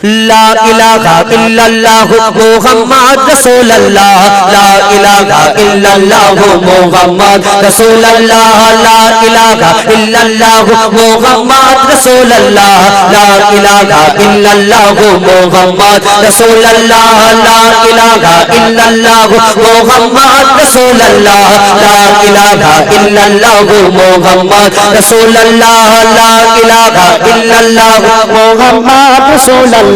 লা ইলাহা ইল্লাল্লাহু মুহাম্মাদ রাসূলুল্লাহ লা ইলাহা ইল্লাল্লাহু মুহাম্মাদ রাসূলুল্লাহ লা ইলাহা ইল্লাল্লাহু মুহাম্মাদ রাসূলুল্লাহ লা ইলাহা ইল্লাল্লাহু মুহাম্মাদ রাসূলুল্লাহ লা ইলাহা ইল্লাল্লাহু মুহাম্মাদ রাসূলুল্লাহ লা ইলাহা ইল্লাল্লাহু মুহাম্মাদ রাসূলুল্লাহ লা ইলাহা ইল্লাল্লাহু মুহাম্মাদ রাসূলুল্লাহ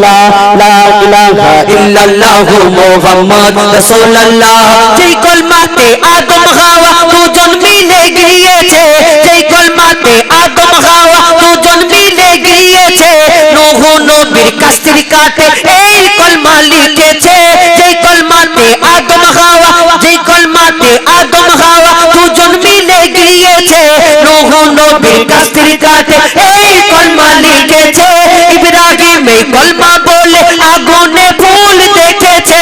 লা ইলাহা ইল্লাল্লাহু মুহাম্মাদ রাসূলুল্লাহ যেই কলমাতে আদম হাওয়া দুজন মিলে গিয়েছে যেই কলমাতে আদম হাওয়া দুজন মিলে গিয়েছে নূহ নবীর কাস্তির কাটে এই কলমা লিখেছে যেই কলমাতে আদম হাওয়া যেই কলমাতে আদম হাওয়া দুজন মিলে গিয়েছে নূহ নবীর কাস্তির কাটে এই কলমা লিখেছে ইব্রাহিম এই কলমা বলে আগুনে ফুল দেখেছে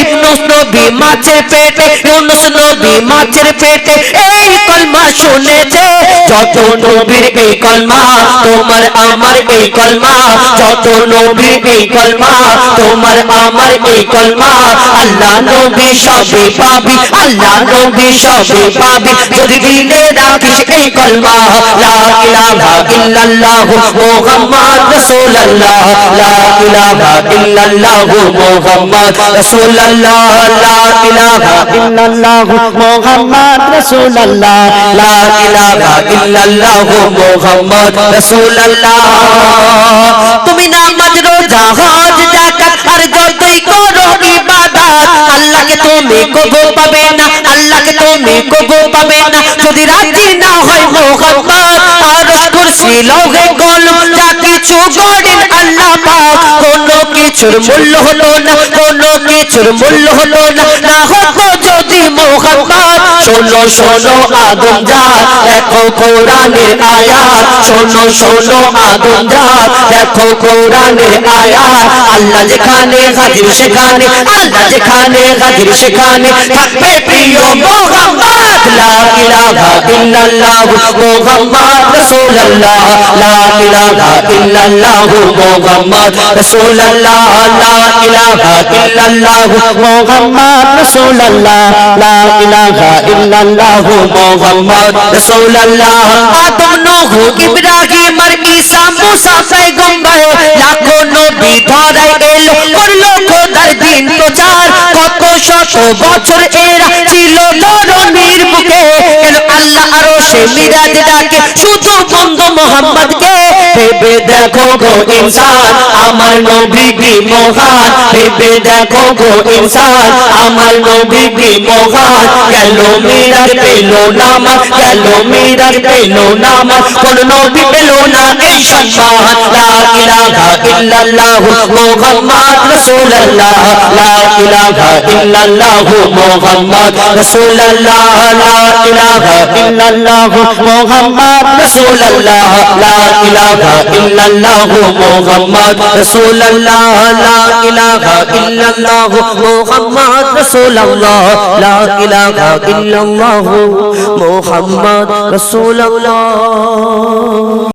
ইউনূস নবী মাছের পেটে ইউনূস নবী মাছের পেটে এই কলমা শুনেছে যত নবীর এই কলমা তোমার আমার এই কলমা যত নবীর এই কলমা তোমার আমার এই কলমা আল্লাহ নবী সবে পাবি আল্লাহ নবী সবে পাবি যদি দিলে রাখিস এই কলমা লা ইলাহা ইল্লাল্লাহু মুহাম্মাদ রাসূলুল্লাহ লা ইলাহা ইল্লাল্লাহু মুহাম্মাদ রাসূলুল্লাহ লা ইলাহা ইল্লাল্লাহু মুহাম্মাদ রাসূলুল্লাহ লা ইলাহা ইল্লাল্লাহু মুহাম্মাদ রাসূলুল্লাহ তুমি নামাজ রোজা হজ যাকাত আর যতই করো ইবাদত আল্লাহকে তুমি কবুল পাবে না আল্লাহকে তুমি কবুল পাবে না যদি রাজি না হয় মুহাম্মদ আরশ কুরসি লৌহে কলম যা কিছু গড়েন আল্লাহ পাক কোনো কিছুর মূল্য হলো না কোনো কিছুর মূল্য হলো না না হতো যদি মুহাম্মদ শোনো শোনো আদম জাত দেখো কোরআনের আয়াত শোনো শোনো আদম জাত দেখো কোরআনের আয়াত আল্লাহ যেখানে হাজির সেখানে আল্লাহ যেখানে হাজির সেখানে থাকবে প্রিয় মুহাম্মদ লা ইলাহা ইল্লাল্লাহু মুহাম্মদ রাসূলুল্লাহ লা ইলাহা ইল্লাল্লাহু মুহাম্মদ রাসূলুল্লাহ লা ইলাহা ইল্লাল্লাহু মুহাম্মদ রাসূলুল্লাহ লা ইলাহা ইল্লাল্লাহু মুহাম্মদ রাসূলুল্লাহ আদম নূহ ইব্রাহিম আর ঈসা মুসা পয়গম্বর লাখো নবী ধরাই এলো করলো খোদার দিন প্রচার কত শত বছর এরা ছিল ধরণীর বুকে কেন আল্লাহ আরশে মিরাজ ডাকে শুধু বন্ধু মুহাম্মদকে ভেবে দেখো গো ইনসান আমার নবী কি মহান ভেবে দেখো গো ইনসান আমার নবী কি মহান গেল মিরাজ পেল নাম গেল মিরাজ পেল নাম কোন নবী পেল না এই সম্মান লা ইলাহা ইল্লাল্লাহু মুহাম্মদ রাসূলুল্লাহ লা ইলাহা ইল্লাল্লাহু মুহাম্মদ রাসূলুল্লাহ লা ইলাহা ইল্লাল্লাহু মুহাম্মদ রাসূলুল্লাহ লা ইলাহা ইল্লাল্লাহু মুহাম্মদ রাসূলুল্লাহ লা ইলাহা ইল্লাল্লাহু মুহাম্মদ রাসূলুল্লাহ লা ইলাহা ইল্লাল্লাহু মুহাম্মদ রাসূলুল্লাহ।